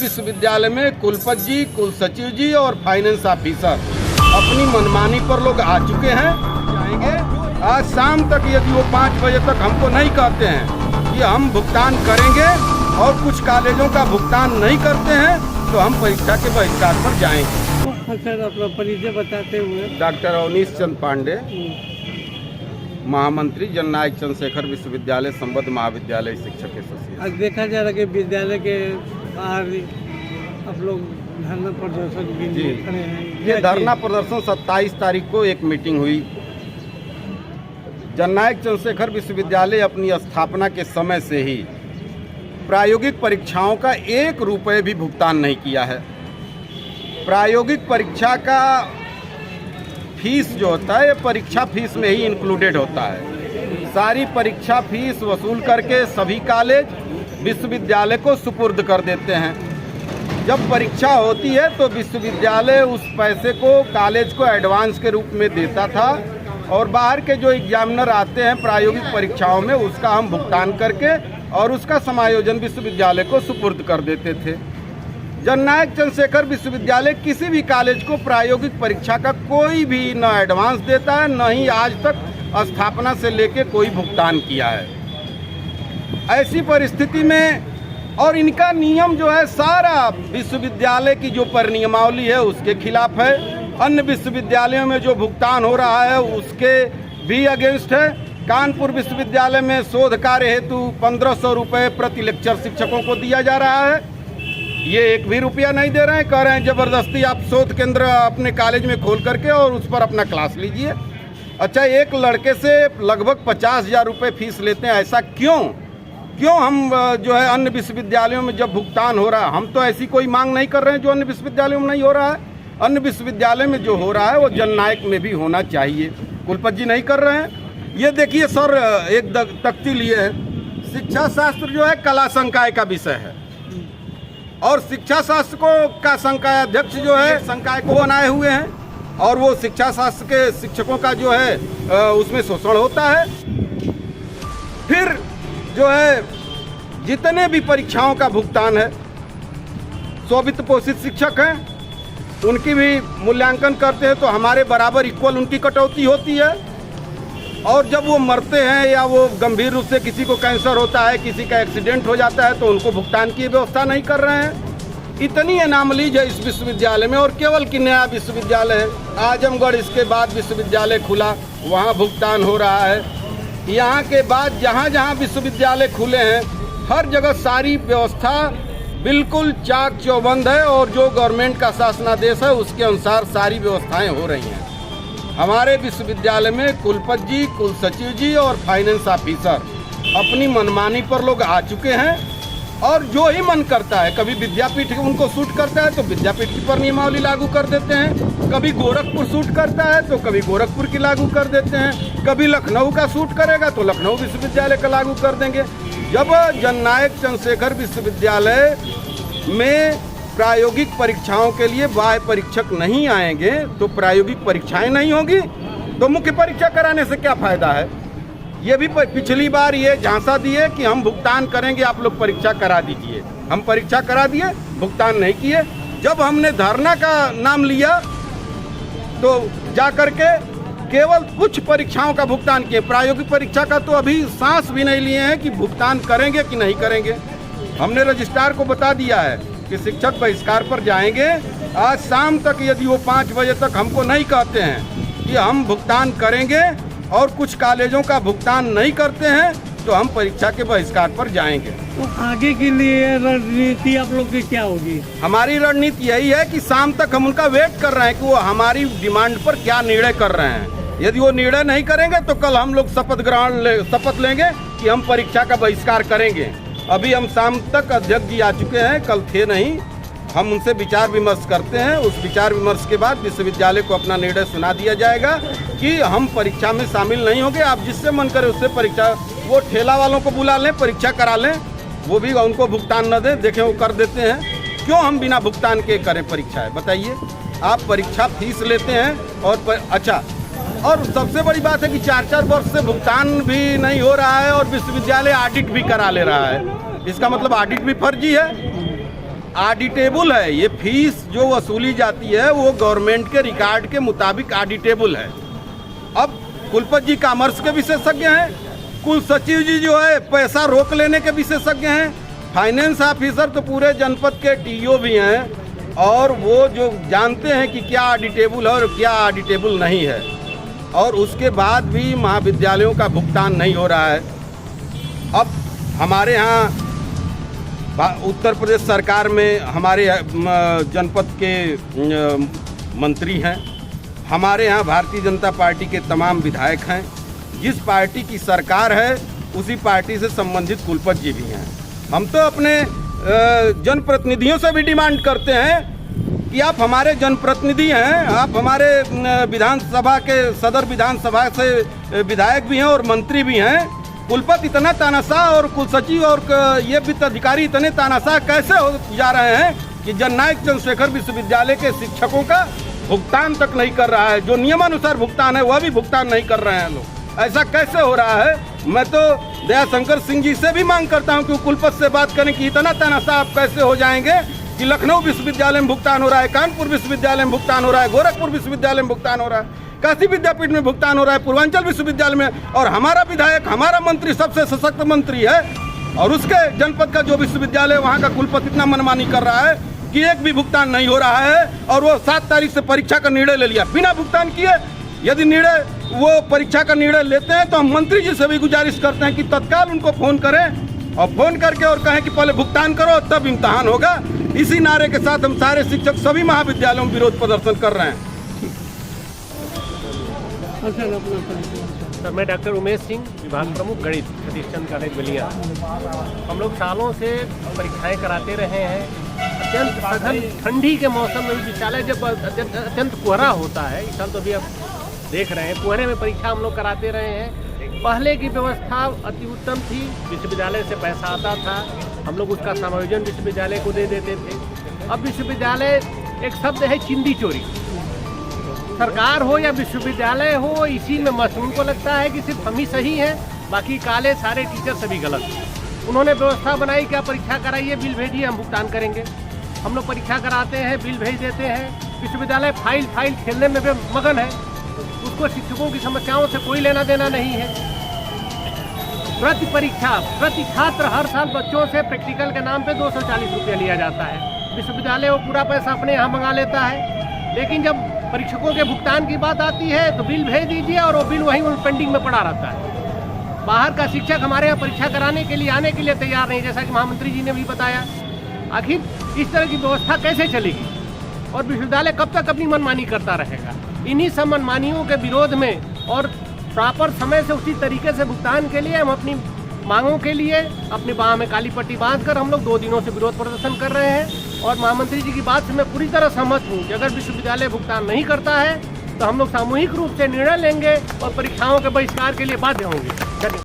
विश्वविद्यालय में कुलपति जी, कुलसचिव जी और फाइनेंस ऑफिसर अपनी मनमानी पर लोग आ चुके हैं। जाएंगे आज शाम तक, यदि वो 5 बजे तक हमको नहीं कहते हैं कि हम भुगतान करेंगे और कुछ कॉलेजों का भुगतान नहीं करते हैं तो हम परीक्षा के बहिष्कार पर जाएंगे। सर अपना परिचय बताते हुए। डॉक्टर अवनीश चंद पांडे, महामंत्री जननायक चंद्रशेखर विश्वविद्यालय संबद्ध महाविद्यालय शिक्षक एसोसिएशन। आज देखा जा रहा है कि विद्यालय के बाहर आप लोग धरना प्रदर्शन के लिए खड़े हैं। ये धरना प्रदर्शन 27 तारीख को एक मीटिंग हुई। जननायक चंद्रशेखर विश्वविद्यालय अपनी स्थापना के समय से ही प्रायोगिक परीक्षाओं का 1 रुपये भी भुगतान नहीं किया है। प्रायोगिक परीक्षा का फीस जो होता है ये परीक्षा फीस में ही इंक्लूडेड होता है। सारी परीक्षा फीस वसूल करके सभी कॉलेज विश्वविद्यालय को सुपुर्द कर देते हैं। जब परीक्षा होती है तो विश्वविद्यालय उस पैसे को कॉलेज को एडवांस के रूप में देता था और बाहर के जो एग्जामिनर आते हैं प्रायोगिक परीक्षाओं में उसका हम भुगतान करके और उसका समायोजन विश्वविद्यालय को सुपुर्द कर देते थे। जननायक चंद्रशेखर विश्वविद्यालय किसी भी कॉलेज को प्रायोगिक परीक्षा का कोई भी न एडवांस देता है, न ही आज तक स्थापना से लेके कोई भुगतान किया है। ऐसी परिस्थिति में और इनका नियम जो है सारा विश्वविद्यालय की जो परिनियमावली है उसके खिलाफ है। अन्य विश्वविद्यालयों में जो भुगतान हो रहा है उसके भी अगेंस्ट है। कानपुर विश्वविद्यालय में शोध कार्य हेतु 1500 रुपये प्रति लेक्चर शिक्षकों को दिया जा रहा है। ये 1 भी रुपया नहीं दे रहे हैं, कह रहे हैं ज़बरदस्ती आप शोध केंद्र अपने कॉलेज में खोल करके और उस पर अपना क्लास लीजिए। अच्छा, एक लड़के से लगभग 50,000 रुपये फीस लेते हैं, ऐसा क्यों हम जो है अन्य विश्वविद्यालयों में जब भुगतान हो रहा है, हम तो ऐसी कोई मांग नहीं कर रहे हैं जो अन्य विश्वविद्यालयों में नहीं हो रहा है। अन्य विश्वविद्यालय में जो हो रहा है वो जननायक में भी होना चाहिए। कुलपति जी नहीं कर रहे हैं। ये देखिए सर, एक तख्ती लिए है। शिक्षा शास्त्र जो है कला संकाय का विषय है और शिक्षा शास्त्र का संकाय अध्यक्ष जो है संकाय को बनाए हुए हैं और वो शिक्षा शास्त्र के शिक्षकों का जो है उसमें शोषण होता है। फिर जो है जितने भी परीक्षाओं का भुगतान है, स्ववित्त पोषित शिक्षक हैं, उनकी भी मूल्यांकन करते हैं तो हमारे बराबर इक्वल उनकी कटौती होती है। और जब वो मरते हैं या वो गंभीर रूप से किसी को कैंसर होता है, किसी का एक्सीडेंट हो जाता है तो उनको भुगतान की व्यवस्था नहीं कर रहे हैं। इतनी एनामलीज है इस विश्वविद्यालय में। और केवल कि नया विश्वविद्यालय है आजमगढ़, इसके बाद विश्वविद्यालय खुला, वहाँ भुगतान हो रहा है। यहाँ के बाद जहाँ जहाँ विश्वविद्यालय खुले हैं हर जगह सारी व्यवस्था बिल्कुल चाक चौबंद है और जो गवर्नमेंट का शासनादेश है उसके अनुसार सारी व्यवस्थाएं हो रही हैं। हमारे विश्वविद्यालय में कुलपति जी, कुलसचिव जी और फाइनेंस ऑफिसर अपनी मनमानी पर लोग आ चुके हैं और जो ही मन करता है, कभी विद्यापीठ उनको सूट करता है तो विद्यापीठ की परिनियमावली लागू कर देते हैं, कभी गोरखपुर सूट करता है तो कभी गोरखपुर की लागू कर देते हैं, कभी लखनऊ का सूट करेगा तो लखनऊ विश्वविद्यालय का लागू कर देंगे। जब जननायक चंद्रशेखर विश्वविद्यालय में प्रायोगिक परीक्षाओं के लिए बाह्य परीक्षक नहीं आएंगे तो प्रायोगिक परीक्षाएं नहीं होगी, तो मुख्य परीक्षा कराने से क्या फायदा है। ये भी पिछली बार ये झांसा दिए कि हम भुगतान करेंगे, आप लोग परीक्षा करा दीजिए। हम परीक्षा करा दिए, भुगतान नहीं किए। जब हमने धरना का नाम लिया तो जा करके केवल कुछ परीक्षाओं का भुगतान किए, प्रायोगिक परीक्षा का तो अभी सांस भी नहीं लिए हैं कि भुगतान करेंगे कि नहीं करेंगे। हमने रजिस्ट्रार को बता दिया है कि शिक्षक बहिष्कार पर जाएंगे। आज शाम तक यदि वो 5 बजे तक हमको नहीं कहते हैं कि हम भुगतान करेंगे और कुछ कॉलेजों का भुगतान नहीं करते हैं तो हम परीक्षा के बहिष्कार पर जाएंगे। तो आगे के लिए रणनीति आप लोग की क्या होगी? हमारी रणनीति यही है कि शाम तक हम उनका वेट कर रहे हैं कि वो हमारी डिमांड पर क्या निर्णय कर रहे हैं। यदि वो निर्णय नहीं करेंगे तो कल हम लोग शपथ लेंगे कि हम परीक्षा का बहिष्कार करेंगे। अभी हम शाम तक अध्यक्ष जी आ चुके हैं, कल थे नहीं। हम उनसे विचार विमर्श करते हैं। उस विचार विमर्श के बाद विश्वविद्यालय को अपना निर्णय सुना दिया जाएगा कि हम परीक्षा में शामिल नहीं होंगे। आप जिससे मन करे उससे परीक्षा, वो ठेला वालों को बुला लें, परीक्षा करा लें, वो भी उनको भुगतान न दें। देखें वो कर देते हैं, क्यों हम बिना भुगतान के करें परीक्षाएं? बताइए। आप परीक्षा फीस लेते हैं और अच्छा, और सबसे बड़ी बात है कि 4-4 वर्ष से भुगतान भी नहीं हो रहा है और विश्वविद्यालय ऑडिट भी करा ले रहा है। इसका मतलब ऑडिट भी फर्जी है। ऑडिटेबल है। ये फीस जो वसूली जाती है वो गवर्नमेंट के रिकॉर्ड के मुताबिक ऑडिटेबल है। अब कुलपति जी कॉमर्स के विशेषज्ञ हैं, कुल सचिव जी जो है पैसा रोक लेने के विशेषज्ञ हैं, फाइनेंस ऑफिसर तो पूरे जनपद के टीओ भी हैं और वो जो जानते हैं कि क्या ऑडिटेबल है और क्या ऑडिटेबल नहीं है, और उसके बाद भी महाविद्यालयों का भुगतान नहीं हो रहा है। अब हमारे यहाँ उत्तर प्रदेश सरकार में हमारे जनपद के मंत्री हैं, हमारे यहाँ भारतीय जनता पार्टी के तमाम विधायक हैं। जिस पार्टी की सरकार है उसी पार्टी से संबंधित कुलपति जी भी हैं। हम तो अपने जनप्रतिनिधियों से भी डिमांड करते हैं कि आप हमारे जनप्रतिनिधि हैं, आप हमारे विधानसभा के सदर विधानसभा से विधायक भी हैं और मंत्री भी हैं। कुलपति इतना तानाशाह और कुलसचिव और ये वित्त अधिकारी इतने तानाशाह कैसे हो जा रहे हैं कि जननायक चंद्रशेखर विश्वविद्यालय के शिक्षकों का भुगतान तक नहीं कर रहा है। जो नियमानुसार भुगतान है वह भी भुगतान नहीं कर रहे हैं लोग। ऐसा कैसे हो रहा है? मैं तो दयाशंकर सिंह जी से भी मांग करता हूं कि कुलपति से बात करें कि इतना तानाशाह आप कैसे हो जाएंगे कि लखनऊ विश्वविद्यालय में भुगतान हो रहा है, कानपुर विश्वविद्यालय में भुगतान हो रहा है, गोरखपुर विश्वविद्यालय में भुगतान हो रहा है, काशी विद्यापीठ में भुगतान हो रहा है, पूर्वांचल विश्वविद्यालय में, और हमारा विधायक हमारा मंत्री सबसे सशक्त मंत्री है और उसके जनपद का जो विश्वविद्यालय वहाँ का कुलपति इतना मनमानी कर रहा है कि एक भी भुगतान नहीं हो रहा है। और वो 7 तारीख से परीक्षा का निर्णय ले लिया बिना भुगतान किए। यदि वो परीक्षा का निर्णय लेते हैं तो हम मंत्री जी से भी गुजारिश करते हैं कि तत्काल उनको फ़ोन करें और फ़ोन करके और कहें कि पहले भुगतान करो तब इम्तहान होगा। इसी नारे के साथ हम सारे शिक्षक सभी महाविद्यालयों में विरोध प्रदर्शन कर रहे हैं। सर, मैं डॉक्टर उमेश सिंह, विभाग प्रमुख गणित, सतीश चंद्र कॉलेज बलिया। हम लोग सालों से परीक्षाएं कराते रहे हैं। अत्यंत सघन ठंडी के मौसम में विद्यालय जब अत्यंत कोहरा होता है, इस साल तो अभी आप देख रहे हैं कोहरे में परीक्षा हम लोग कराते रहे हैं। पहले की व्यवस्था अति उत्तम थी, विश्वविद्यालय से पैसा आता था, हम लोग उसका समायोजन विश्वविद्यालय को दे देते थे। अब विश्वविद्यालय एक शब्द है चिंदी चोरी। सरकार हो या विश्वविद्यालय हो, इसी में मशहूर को लगता है कि सिर्फ हम ही सही हैं, बाकी काले सारे टीचर सभी गलत हैं। उन्होंने व्यवस्था बनाई कि आप परीक्षा कराइए, बिल भेजिए, हम भुगतान करेंगे। हम लोग परीक्षा कराते हैं, बिल भेज देते हैं। विश्वविद्यालय फाइल खेलने में भी मगन है, उसको शिक्षकों की समस्याओं से कोई लेना देना नहीं है। प्रति परीक्षा प्रति छात्र हर साल बच्चों से प्रैक्टिकल के नाम पे 240 रुपये लिया जाता है। विश्वविद्यालय वो पूरा पैसा अपने यहाँ मंगा लेता है, लेकिन जब परीक्षकों के भुगतान की बात आती है तो बिल भेज दीजिए और वो बिल वहीं पेंडिंग में पड़ा रहता है। बाहर का शिक्षक हमारे यहाँ परीक्षा कराने के लिए आने के लिए तैयार नहीं, जैसा कि महामंत्री जी ने भी बताया। आखिर इस तरह की व्यवस्था कैसे चलेगी और विश्वविद्यालय कब तक अपनी मनमानी करता रहेगा? इन्हीं सब मनमानियों के विरोध में और प्रॉपर समय से उसी तरीके से भुगतान के लिए हम अपनी मांगों के लिए अपनी बाह में काली पट्टी बांधकर हम लोग 2 दिनों से विरोध प्रदर्शन कर रहे हैं। और महामंत्री जी की बात से मैं पूरी तरह सहमत हूँ कि अगर विश्वविद्यालय भुगतान नहीं करता है तो हम लोग सामूहिक रूप से निर्णय लेंगे और परीक्षाओं के बहिष्कार के लिए बाध्य होंगे।